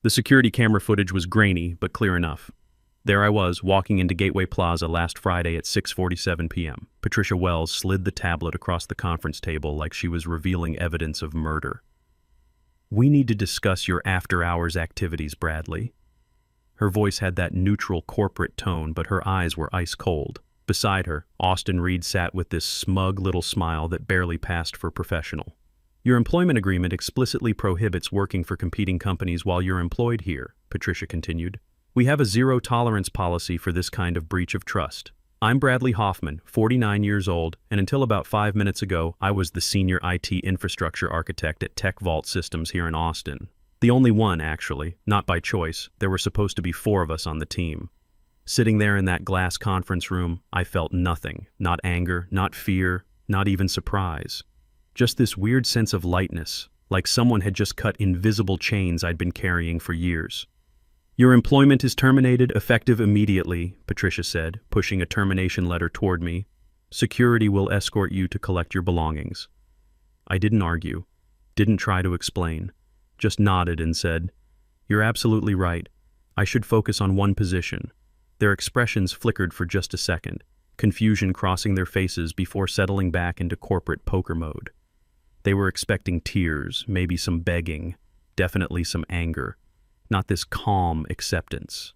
The security camera footage was grainy, but clear enough. There I was, walking into Gateway Plaza last Friday at 6:47 p.m. Patricia Wells slid the tablet across the conference table like she was revealing evidence of murder. "We need to discuss your after-hours activities, Bradley." Her voice had that neutral corporate tone, but her eyes were ice cold. Beside her, Austin Reed sat with this smug little smile that barely passed for professional. "Your employment agreement explicitly prohibits working for competing companies while you're employed here," Patricia continued. "We have a zero-tolerance policy for this kind of breach of trust. I'm Bradley Hoffman, 49 years old, and until about 5 minutes ago, I was the senior IT infrastructure architect at Tech Vault Systems here in Austin. The only one, actually, not by choice. There were supposed to be 4 of us on the team. Sitting there in that glass conference room, I felt nothing. Not anger, not fear, not even surprise. Just this weird sense of lightness, like someone had just cut invisible chains I'd been carrying for years. "Your employment is terminated, effective immediately," Patricia said, pushing a termination letter toward me. "Security will escort you to collect your belongings." I didn't argue, didn't try to explain, just nodded and said, "You're absolutely right. I should focus on one position." Their expressions flickered for just a second, confusion crossing their faces before settling back into corporate poker mode. They were expecting tears, maybe some begging, definitely some anger, not this calm acceptance.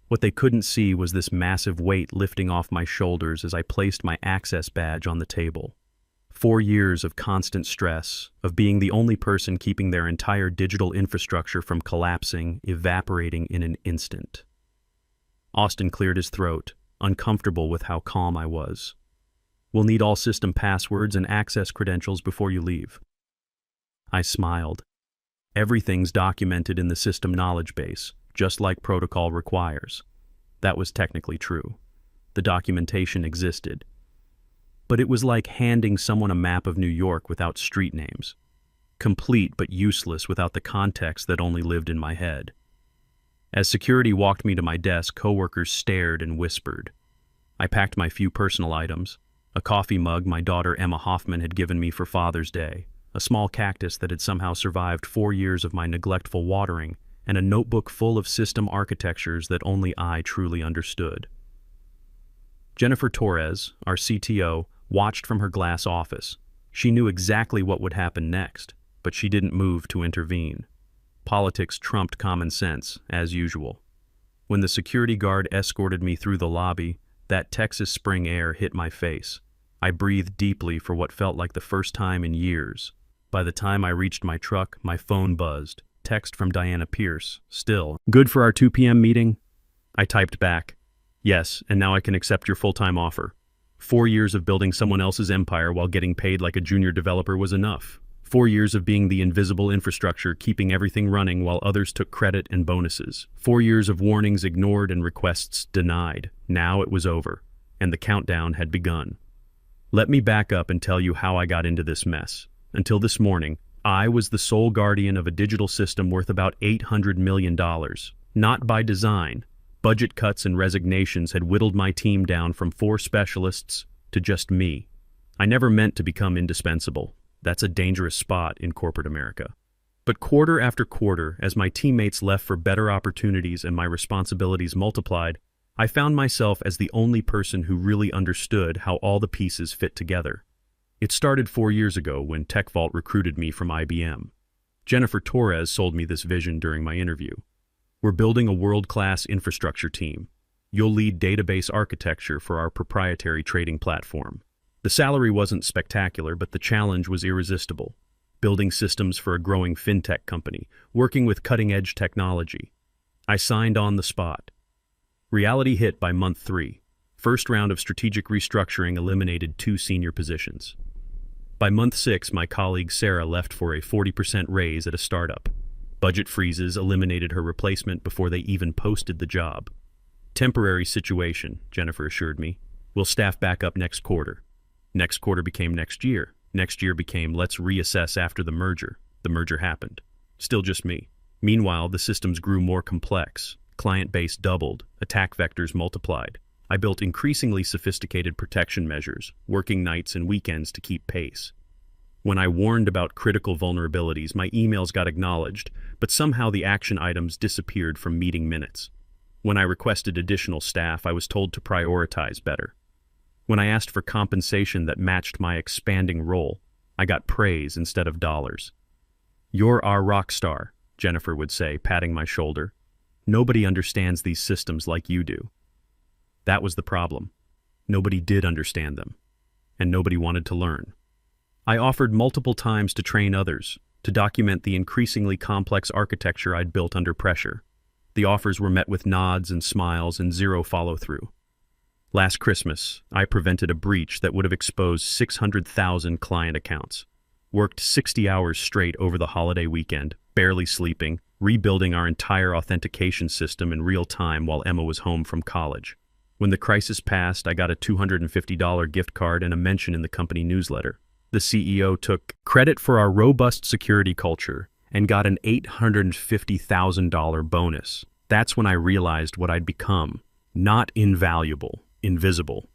What they couldn't see was this massive weight lifting off my shoulders as I placed my access badge on the table. 4 years of constant stress, of being the only person keeping their entire digital infrastructure from collapsing, evaporating in an instant. Austin cleared his throat, uncomfortable with how calm I was. "We'll need all system passwords and access credentials before you leave." I smiled. Everything's documented in the system knowledge base, just like protocol requires. That was technically true. The documentation existed. But it was like handing someone a map of New York without street names. Complete but useless without the context that only lived in my head. As security walked me to my desk, coworkers stared and whispered. I packed my few personal items, a coffee mug my daughter Emma Hoffman had given me for Father's Day, a small cactus that had somehow survived 4 years of my neglectful watering, and a notebook full of system architectures that only I truly understood. Jennifer Torres, our CTO, watched from her glass office. She knew exactly what would happen next, but she didn't move to intervene. Politics trumped common sense, as usual. When the security guard escorted me through the lobby, that Texas spring air hit my face. I breathed deeply for what felt like the first time in years. By the time I reached my truck, my phone buzzed. Text from Diana Pierce. "Still, good for our 2 p.m. meeting?" I typed back, "Yes, and now I can accept your full-time offer. 4 years of building someone else's empire while getting paid like a junior developer was enough. 4 years of being the invisible infrastructure, keeping everything running while others took credit and bonuses. 4 years of warnings ignored and requests denied. Now it was over, and the countdown had begun. Let me back up and tell you how I got into this mess. Until this morning, I was the sole guardian of a digital system worth about $800 million. Not by design. Budget cuts and resignations had whittled my team down from 4 specialists to just me. I never meant to become indispensable. That's a dangerous spot in corporate America. But quarter after quarter, as my teammates left for better opportunities and my responsibilities multiplied, I found myself as the only person who really understood how all the pieces fit together. It started 4 years ago when Tech Vault recruited me from IBM. Jennifer Torres sold me this vision during my interview. "We're building a world-class infrastructure team. You'll lead database architecture for our proprietary trading platform." The salary wasn't spectacular, but the challenge was irresistible. Building systems for a growing fintech company, working with cutting-edge technology. I signed on the spot. Reality hit by month 3. First round of strategic restructuring eliminated 2 senior positions. By month 6, my colleague Sarah left for a 40% raise at a startup. Budget freezes eliminated her replacement before they even posted the job. "Temporary situation," Jennifer assured me. "We'll staff back up next quarter." Next quarter became next year. Next year became let's reassess after the merger. The merger happened. Still just me. Meanwhile, the systems grew more complex. Client base doubled. Attack vectors multiplied. I built increasingly sophisticated protection measures, working nights and weekends to keep pace. When I warned about critical vulnerabilities, my emails got acknowledged, but somehow the action items disappeared from meeting minutes. When I requested additional staff, I was told to prioritize better. When I asked for compensation that matched my expanding role, I got praise instead of dollars. "You're our rock star," Jennifer would say, patting my shoulder. "Nobody understands these systems like you do." That was the problem. Nobody did understand them, and nobody wanted to learn. I offered multiple times to train others, to document the increasingly complex architecture I'd built under pressure. The offers were met with nods and smiles and zero follow-through. Last Christmas, I prevented a breach that would have exposed 600,000 client accounts. Worked 60 hours straight over the holiday weekend, barely sleeping, rebuilding our entire authentication system in real time while Emma was home from college. When the crisis passed, I got a $250 gift card and a mention in the company newsletter. The CEO took credit for our robust security culture and got an $850,000 bonus. That's when I realized what I'd become. Not invaluable, invisible.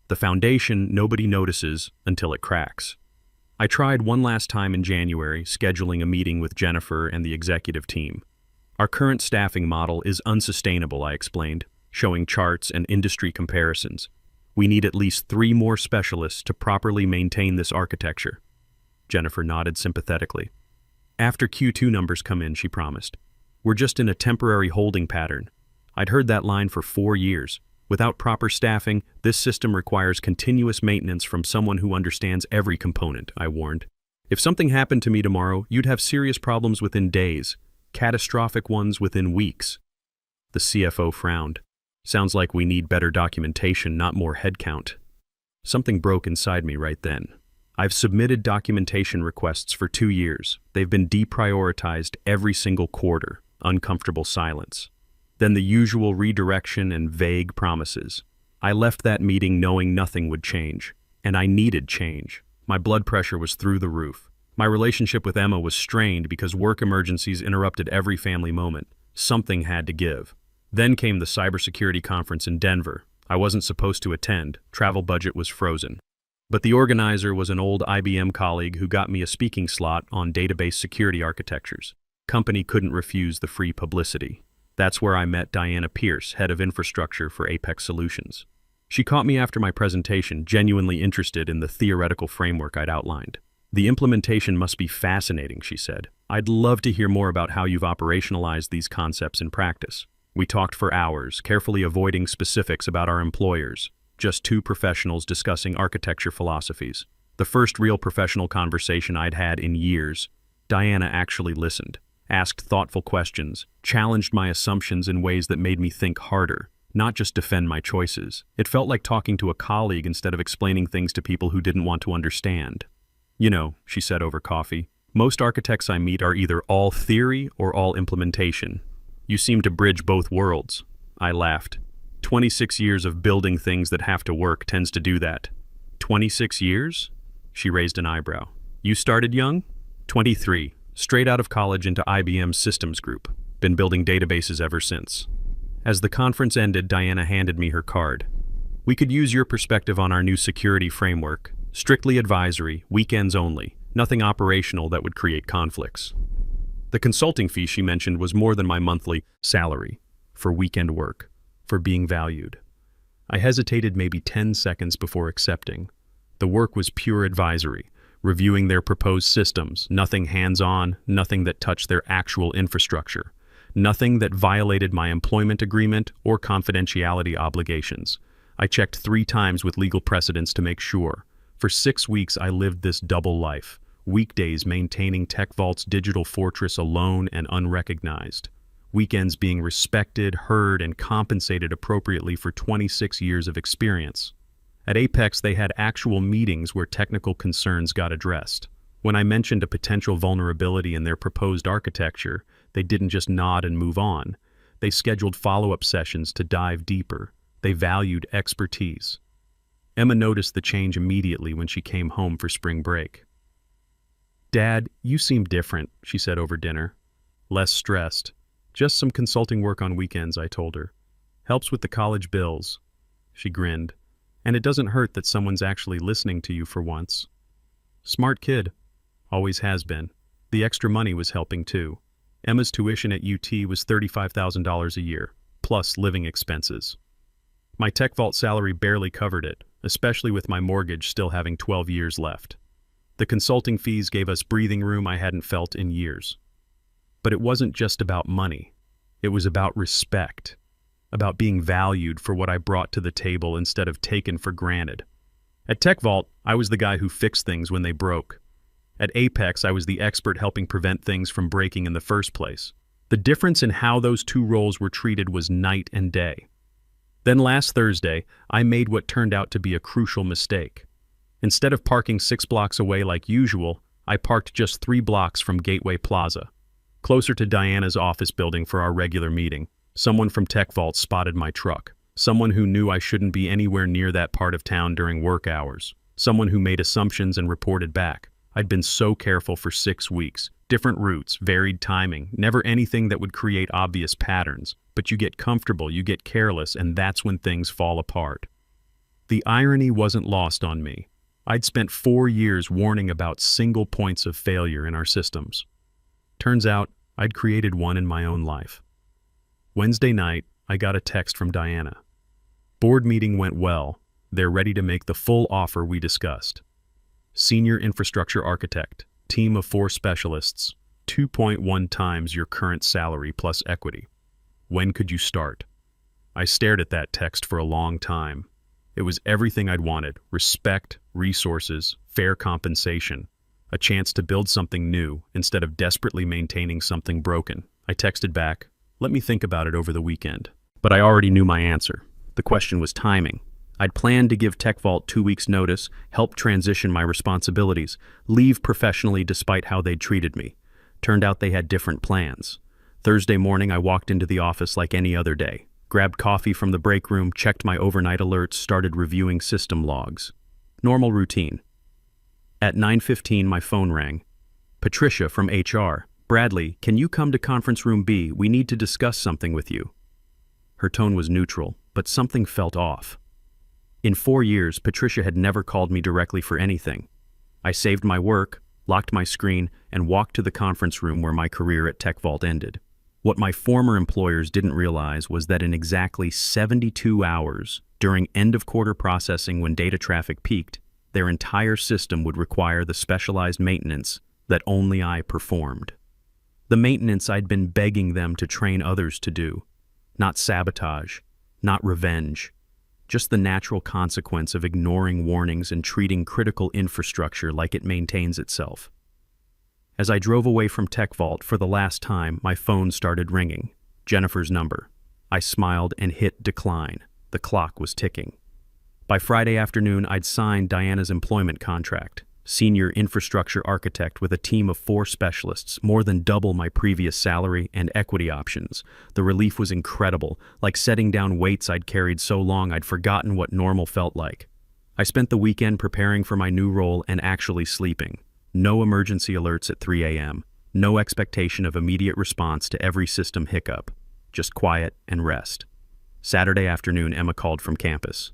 The foundation nobody notices until it cracks. I tried one last time in January, scheduling a meeting with Jennifer and the executive team. Our current staffing model is unsustainable, I explained, showing charts and industry comparisons. We need at least 3 more specialists to properly maintain this architecture. Jennifer nodded sympathetically. "After Q2 numbers come in," she promised. "We're just in a temporary holding pattern." I'd heard that line for 4 years. Without proper staffing, this system requires continuous maintenance from someone who understands every component, I warned. "If something happened to me tomorrow, you'd have serious problems within days, catastrophic ones within weeks." The CFO frowned. "Sounds like we need better documentation, not more headcount." Something broke inside me right then. I've submitted documentation requests for 2 years. They've been deprioritized every single quarter. Uncomfortable silence. Then the usual redirection and vague promises. I left that meeting knowing nothing would change. And I needed change. My blood pressure was through the roof. My relationship with Emma was strained because work emergencies interrupted every family moment. Something had to give. Then came the cybersecurity conference in Denver. I wasn't supposed to attend. Travel budget was frozen. But the organizer was an old IBM colleague who got me a speaking slot on database security architectures. Company couldn't refuse the free publicity. That's where I met Diana Pierce, head of infrastructure for Apex Solutions. She caught me after my presentation, genuinely interested in the theoretical framework I'd outlined. "The implementation must be fascinating," she said. "I'd love to hear more about how you've operationalized these concepts in practice." We talked for hours, carefully avoiding specifics about our employers. Just 2 professionals discussing architecture philosophies. The first real professional conversation I'd had in years. Diana actually listened, asked thoughtful questions, challenged my assumptions in ways that made me think harder, not just defend my choices. It felt like talking to a colleague instead of explaining things to people who didn't want to understand. "You know," she said over coffee, "most architects I meet are either all theory or all implementation. You seem to bridge both worlds." I laughed. 26 years of building things that have to work tends to do that. 26 years? She raised an eyebrow. "You started young?" 23. Straight out of college into IBM's systems group. Been building databases ever since. As the conference ended, Diana handed me her card. "We could use your perspective on our new security framework. Strictly advisory, weekends only. Nothing operational that would create conflicts." The consulting fee she mentioned was more than my monthly salary for weekend work, for being valued. I hesitated maybe 10 seconds before accepting. The work was pure advisory, reviewing their proposed systems, nothing hands-on, nothing that touched their actual infrastructure, nothing that violated my employment agreement or confidentiality obligations. I checked 3 times with legal precedents to make sure. For 6 weeks I lived this double life. Weekdays maintaining TechVault's digital fortress alone and unrecognized. Weekends being respected, heard, and compensated appropriately for 26 years of experience. At Apex, they had actual meetings where technical concerns got addressed. When I mentioned a potential vulnerability in their proposed architecture, they didn't just nod and move on. They scheduled follow-up sessions to dive deeper. They valued expertise. Emma noticed the change immediately when she came home for spring break. "Dad, you seem different," she said over dinner. "Less stressed. Just some consulting work on weekends," I told her. "Helps with the college bills." She grinned. "And it doesn't hurt that someone's actually listening to you for once." "Smart kid." always has been. The extra money was helping too. Emma's tuition at UT was $35,000 a year, plus living expenses. My Tech Vault salary barely covered it, especially with my mortgage still having 12 years left. The consulting fees gave us breathing room I hadn't felt in years. But it wasn't just about money. It was about respect, about being valued for what I brought to the table instead of taken for granted. At Tech Vault, I was the guy who fixed things when they broke. At Apex, I was the expert helping prevent things from breaking in the first place. The difference in how those two roles were treated was night and day. Then last Thursday, I made what turned out to be a crucial mistake. Instead of parking 6 blocks away like usual, I parked just 3 blocks from Gateway Plaza, closer to Diana's office building for our regular meeting. Someone from Tech Vault spotted my truck. Someone who knew I shouldn't be anywhere near that part of town during work hours. Someone who made assumptions and reported back. I'd been so careful for 6 weeks. Different routes, varied timing, never anything that would create obvious patterns. But you get comfortable, you get careless, and that's when things fall apart. The irony wasn't lost on me. I'd spent 4 years warning about single points of failure in our systems. Turns out, I'd created one in my own life. Wednesday night, I got a text from Diana. Board meeting went well. They're ready to make the full offer we discussed. Senior infrastructure architect, team of 4 specialists, 2.1 times your current salary plus equity. When could you start? I stared at that text for a long time. It was everything I'd wanted: respect, resources, fair compensation, a chance to build something new instead of desperately maintaining something broken. I texted back, "Let me think about it over the weekend." But I already knew my answer. The question was timing. I'd planned to give Tech Vault 2 weeks' notice, help transition my responsibilities, leave professionally despite how they'd treated me. Turned out they had different plans. Thursday morning, I walked into the office like any other day, grabbed coffee from the break room, checked my overnight alerts, started reviewing system logs. Normal routine. At 9:15, my phone rang. Patricia from HR. "Bradley, can you come to conference room B? We need to discuss something with you." Her tone was neutral, but something felt off. In 4 years, Patricia had never called me directly for anything. I saved my work, locked my screen, and walked to the conference room where my career at Tech Vault ended. What my former employers didn't realize was that in exactly 72 hours, during end-of-quarter processing when data traffic peaked, their entire system would require the specialized maintenance that only I performed. The maintenance I'd been begging them to train others to do. Not sabotage, not revenge, just the natural consequence of ignoring warnings and treating critical infrastructure like it maintains itself. As I drove away from Tech Vault for the last time, my phone started ringing. Jennifer's number. I smiled and hit decline. The clock was ticking. By Friday afternoon, I'd signed Diana's employment contract. Senior infrastructure architect with a team of 4 specialists, more than double my previous salary and equity options. The relief was incredible, like setting down weights I'd carried so long I'd forgotten what normal felt like. I spent the weekend preparing for my new role and actually sleeping. No emergency alerts at 3 a.m. No expectation of immediate response to every system hiccup. Just quiet and rest. Saturday afternoon, Emma called from campus.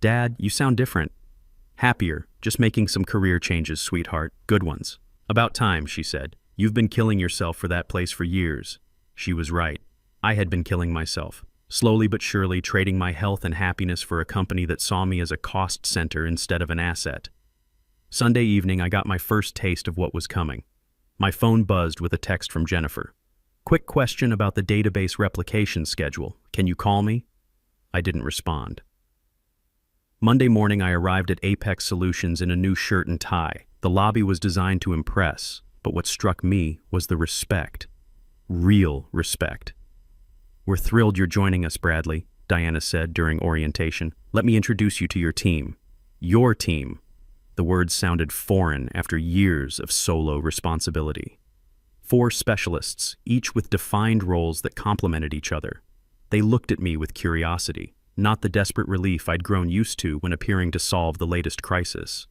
"Dad, you sound different." "Happier, just making some career changes, sweetheart. Good ones." "About time," she said. "You've been killing yourself for that place for years." She was right. I had been killing myself. Slowly but surely trading my health and happiness for a company that saw me as a cost center instead of an asset. Sunday evening, I got my first taste of what was coming. My phone buzzed with a text from Jennifer. "Quick question about the database replication schedule. Can you call me?" I didn't respond. Monday morning, I arrived at Apex Solutions in a new shirt and tie. The lobby was designed to impress, but what struck me was the respect. Real respect. "We're thrilled you're joining us, Bradley," Diana said during orientation. "Let me introduce you to your team." "Your team." The words sounded foreign after years of solo responsibility. 4 specialists, each with defined roles that complemented each other. They looked at me with curiosity, not the desperate relief I'd grown used to when appearing to solve the latest crisis.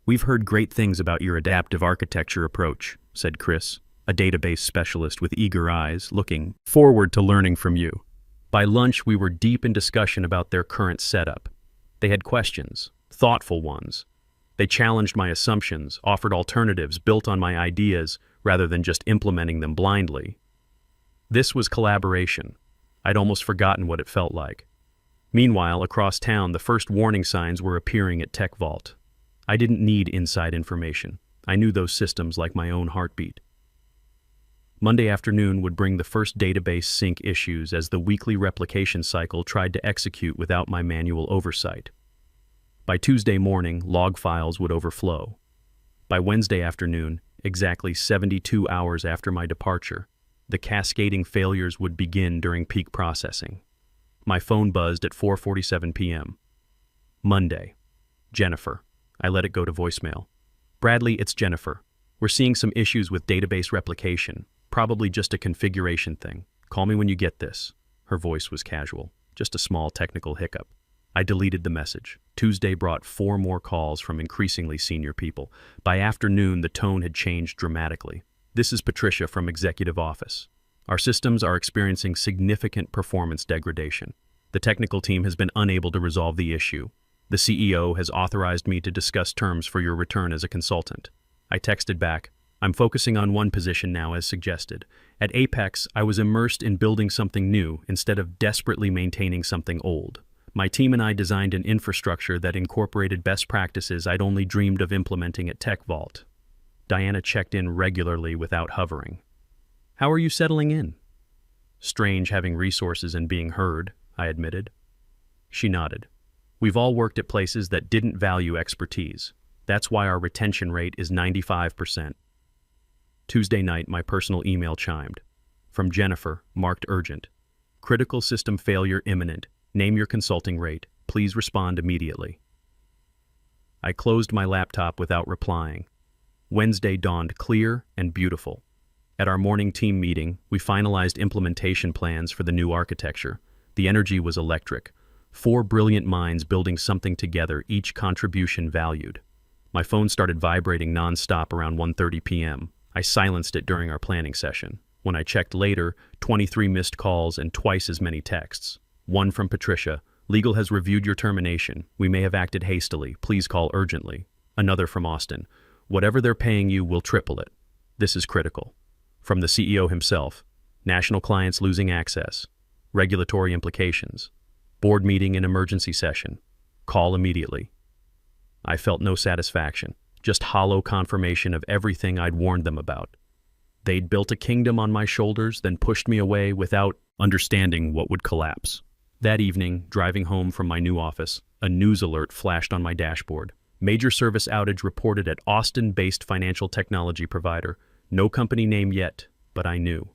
"We've heard great things about your adaptive architecture approach," said Chris, a database specialist with eager eyes, looking forward to learning from you. By lunch, we were deep in discussion about their current setup. They had questions, thoughtful ones. They challenged my assumptions, offered alternatives built on my ideas rather than just implementing them blindly. This was collaboration. I'd almost forgotten what it felt like. Meanwhile, across town, the first warning signs were appearing at Tech Vault. I didn't need inside information. I knew those systems like my own heartbeat. Monday afternoon would bring the first database sync issues as the weekly replication cycle tried to execute without my manual oversight. By Tuesday morning, log files would overflow. By Wednesday afternoon, exactly 72 hours after my departure, the cascading failures would begin during peak processing. My phone buzzed at 4:47 p.m. Monday. Jennifer. I let it go to voicemail. Bradley, it's Jennifer. We're seeing some issues with database replication. Probably just a configuration thing. Call me when you get this. Her voice was casual. Just a small technical hiccup. I deleted the message. Tuesday brought 4 more calls from increasingly senior people. By afternoon, the tone had changed dramatically. This is Patricia from Executive Office. Our systems are experiencing significant performance degradation. The technical team has been unable to resolve the issue. The CEO has authorized me to discuss terms for your return as a consultant. I texted back, I'm focusing on one position now as suggested. At Apex, I was immersed in building something new instead of desperately maintaining something old. My team and I designed an infrastructure that incorporated best practices I'd only dreamed of implementing at Tech Vault. Diana checked in regularly without hovering. How are you settling in? Strange having resources and being heard, I admitted. She nodded. We've all worked at places that didn't value expertise. That's why our retention rate is 95%. Tuesday night, my personal email chimed. From Jennifer, marked urgent. Critical system failure imminent. Name your consulting rate. Please respond immediately. I closed my laptop without replying. Wednesday dawned clear and beautiful. At our morning team meeting, we finalized implementation plans for the new architecture. The energy was electric. 4 brilliant minds building something together, each contribution valued. My phone started vibrating nonstop around 1:30 p.m. I silenced it during our planning session. When I checked later, 23 missed calls and twice as many texts. One from Patricia. Legal has reviewed your termination. We may have acted hastily. Please call urgently. Another from Austin. Whatever they're paying you, we'll triple it. This is critical. From the CEO himself. National clients losing access. Regulatory implications. Board meeting and emergency session. Call immediately. I felt no satisfaction. Just hollow confirmation of everything I'd warned them about. They'd built a kingdom on my shoulders, then pushed me away without understanding what would collapse. That evening, driving home from my new office, a news alert flashed on my dashboard. Major service outage reported at Austin-based financial technology provider. No company name yet, but I knew.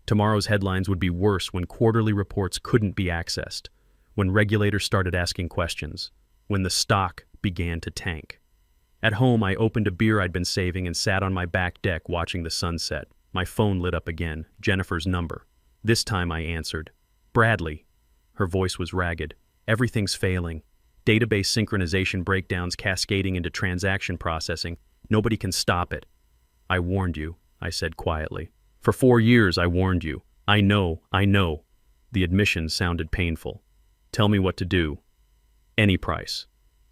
Tomorrow's headlines would be worse when quarterly reports couldn't be accessed, when regulators started asking questions, when the stock began to tank. At home, I opened a beer I'd been saving and sat on my back deck watching the sunset. My phone lit up again, Jennifer's number. This time I answered. Bradley. Her voice was ragged. Everything's failing. Database synchronization breakdowns cascading into transaction processing. Nobody can stop it. I warned you, I said quietly. For 4 years I warned you. I know. The admission sounded painful. Tell me what to do. Any price.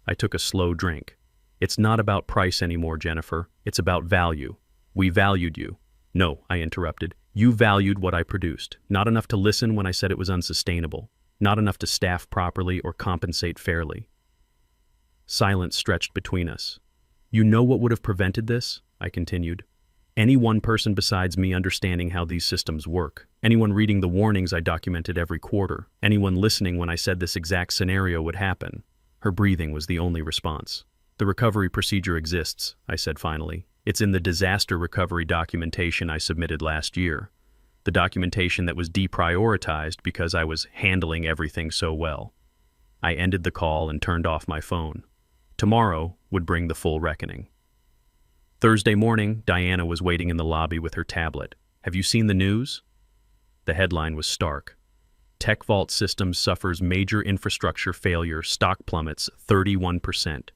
I took a slow drink. It's not about price anymore, Jennifer. It's about value. We valued you. No, I interrupted. You valued what I produced. Not enough to listen when I said it was unsustainable. Not enough to staff properly or compensate fairly. Silence stretched between us. You know what would have prevented this? I continued. Any one person besides me understanding how these systems work. Anyone reading the warnings I documented every quarter. Anyone listening when I said this exact scenario would happen. Her breathing was the only response. The recovery procedure exists, I said finally. It's in the disaster recovery documentation I submitted last year. The documentation that was deprioritized because I was handling everything so well. I ended the call and turned off my phone. Tomorrow would bring the full reckoning. Thursday morning, Diana was waiting in the lobby with her tablet. Have you seen the news? The headline was stark. Tech Vault Systems suffers major infrastructure failure, stock plummets 31%.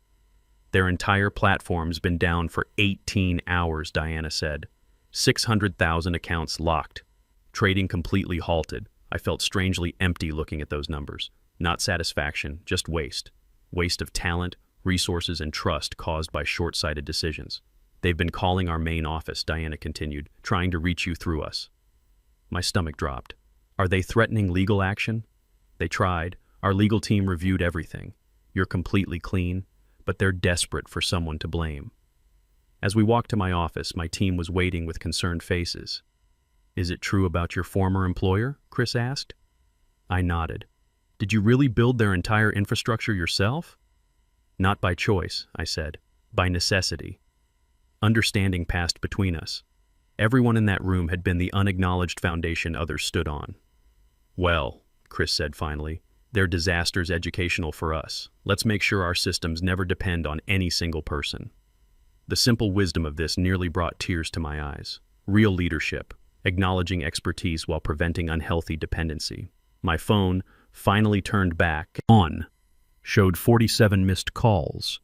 Their entire platform's been down for 18 hours, Diana said. 600,000 accounts locked. Trading completely halted. I felt strangely empty looking at those numbers. Not satisfaction, just waste. Waste of talent, resources, and trust caused by short-sighted decisions. They've been calling our main office, Diana continued, trying to reach you through us. My stomach dropped. Are they threatening legal action? They tried. Our legal team reviewed everything. You're completely clean, but they're desperate for someone to blame. As we walked to my office, my team was waiting with concerned faces. Is it true about your former employer? Chris asked. I nodded. Did you really build their entire infrastructure yourself? Not by choice, I said. By necessity. Understanding passed between us. Everyone in that room had been the unacknowledged foundation others stood on. Well, Chris said finally, they're disasters educational for us. Let's make sure our systems never depend on any single person. The simple wisdom of this nearly brought tears to my eyes. Real leadership, acknowledging expertise while preventing unhealthy dependency. My phone, finally turned back on, showed 47 missed calls.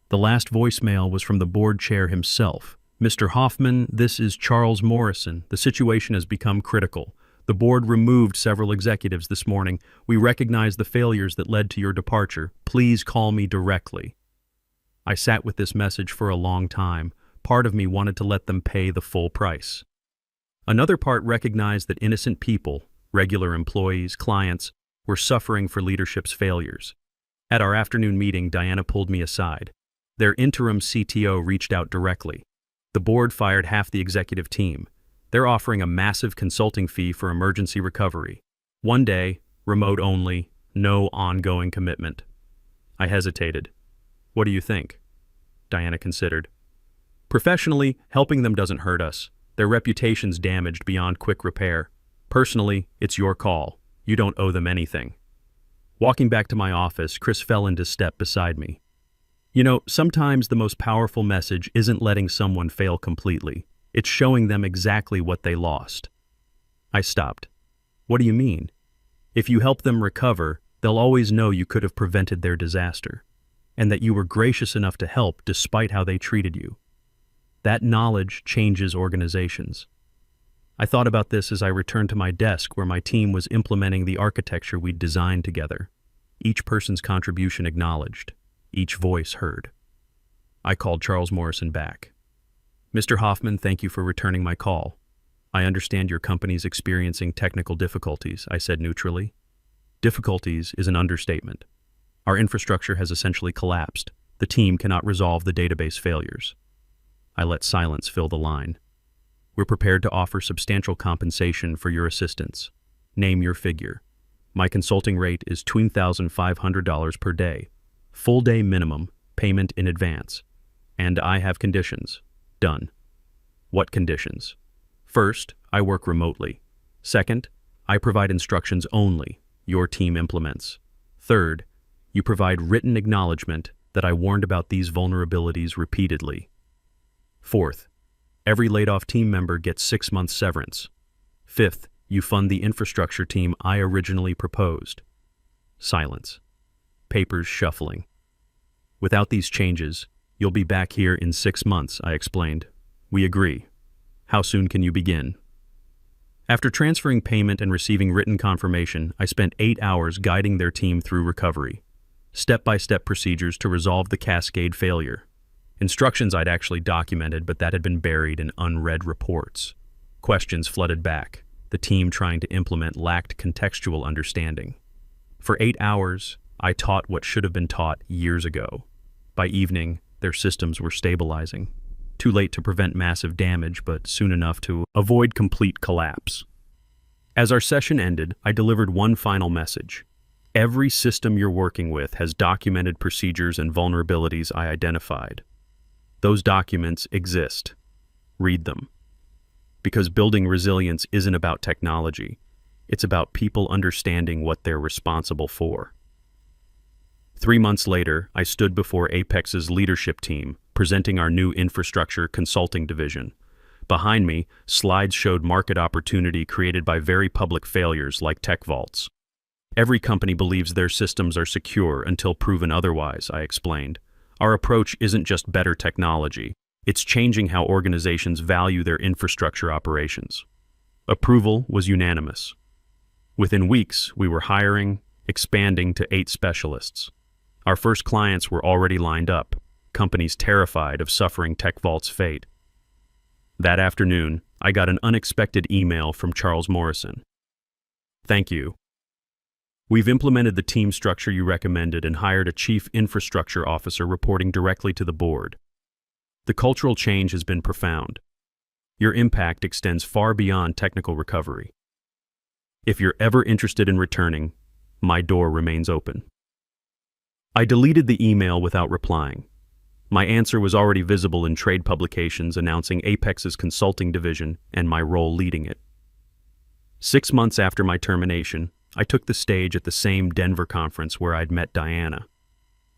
The last voicemail was from the board chair himself. Mr. Hoffman, this is Charles Morrison. The situation has become critical. The board removed several executives this morning. We recognize the failures that led to your departure. Please call me directly. I sat with this message for a long time. Part of me wanted to let them pay the full price. Another part recognized that innocent people, regular employees, clients, were suffering for leadership's failures. At our afternoon meeting, Diana pulled me aside. Their interim CTO reached out directly. The board fired half the executive team. They're offering a massive consulting fee for emergency recovery. 1 day, remote only, no ongoing commitment. I hesitated. What do you think? Diana considered. Professionally, helping them doesn't hurt us. Their reputation's damaged beyond quick repair. Personally, it's your call. You don't owe them anything. Walking back to my office, Chris fell into step beside me. You know, sometimes the most powerful message isn't letting someone fail completely. It's showing them exactly what they lost. I stopped. What do you mean? If you help them recover, they'll always know you could have prevented their disaster, and that you were gracious enough to help despite how they treated you. That knowledge changes organizations. I thought about this as I returned to my desk where my team was implementing the architecture we'd designed together. Each person's contribution acknowledged, each voice heard. I called Charles Morrison back. Mr. Hoffman, thank you for returning my call. I understand your company's experiencing technical difficulties, I said neutrally. Difficulties is an understatement. Our infrastructure has essentially collapsed. The team cannot resolve the database failures. I let silence fill the line. We're prepared to offer substantial compensation for your assistance. Name your figure. My consulting rate is $2,500 per day. Full day minimum, payment in advance. And I have conditions. Done. What conditions? First, I work remotely. Second, I provide instructions only. Your team implements. Third, you provide written acknowledgement that I warned about these vulnerabilities repeatedly. Fourth, every laid-off team member gets 6 months severance. Fifth, you fund the infrastructure team I originally proposed. Silence. Papers shuffling. Without these changes, you'll be back here in 6 months, I explained. We agree. How soon can you begin? After transferring payment and receiving written confirmation, I spent 8 hours guiding their team through recovery. Step-by-step procedures to resolve the cascade failure. Instructions I'd actually documented, but that had been buried in unread reports. Questions flooded back. The team trying to implement lacked contextual understanding. For 8 hours, I taught what should have been taught years ago. By evening, their systems were stabilizing. Too late to prevent massive damage, but soon enough to avoid complete collapse. As our session ended, I delivered one final message. Every system you're working with has documented procedures and vulnerabilities I identified. Those documents exist. Read them. Because building resilience isn't about technology. It's about people understanding what they're responsible for. 3 months later, I stood before Apex's leadership team, presenting our new infrastructure consulting division. Behind me, slides showed market opportunity created by very public failures like tech vaults. Every company believes their systems are secure until proven otherwise, I explained. Our approach isn't just better technology. It's changing how organizations value their infrastructure operations. Approval was unanimous. Within weeks, we were hiring, expanding to 8 specialists. Our first clients were already lined up, companies terrified of suffering TechVault's fate. That afternoon, I got an unexpected email from Charles Morrison. "Thank you. We've implemented the team structure you recommended and hired a chief infrastructure officer reporting directly to the board. The cultural change has been profound. Your impact extends far beyond technical recovery. If you're ever interested in returning, my door remains open." I deleted the email without replying. My answer was already visible in trade publications announcing Apex's consulting division and my role leading it. 6 months after my termination, I took the stage at the same Denver conference where I'd met Diana.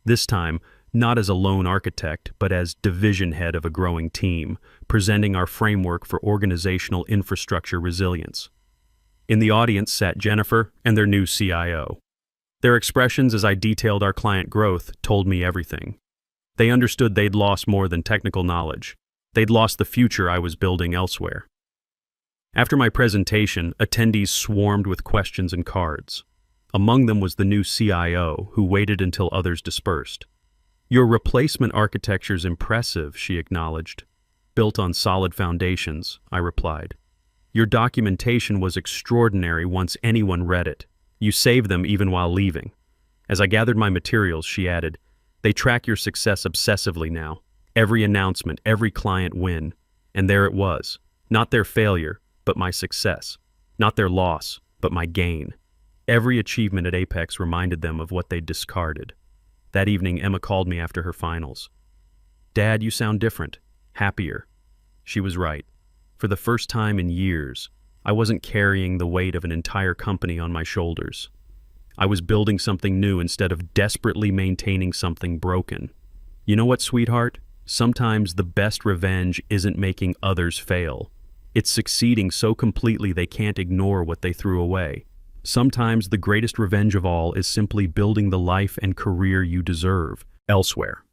This time, not as a lone architect, but as division head of a growing team, presenting our framework for organizational infrastructure resilience. In the audience sat Jennifer and their new CIO. Their expressions as I detailed our client growth told me everything. They understood they'd lost more than technical knowledge. They'd lost the future I was building elsewhere. After my presentation, attendees swarmed with questions and cards. Among them was the new CIO, who waited until others dispersed. "Your replacement architecture's impressive," she acknowledged. "Built on solid foundations," I replied. "Your documentation was extraordinary once anyone read it. You saved them even while leaving." As I gathered my materials, she added, "They track your success obsessively now. Every announcement, every client win." And there it was. Not their failure, but my success. Not their loss, but my gain. Every achievement at Apex reminded them of what they'd discarded. That evening, Emma called me after her finals. "Dad, you sound different. Happier." She was right. For the first time in years, I wasn't carrying the weight of an entire company on my shoulders. I was building something new instead of desperately maintaining something broken. You know what, sweetheart? Sometimes the best revenge isn't making others fail. It's succeeding so completely they can't ignore what they threw away. Sometimes the greatest revenge of all is simply building the life and career you deserve elsewhere.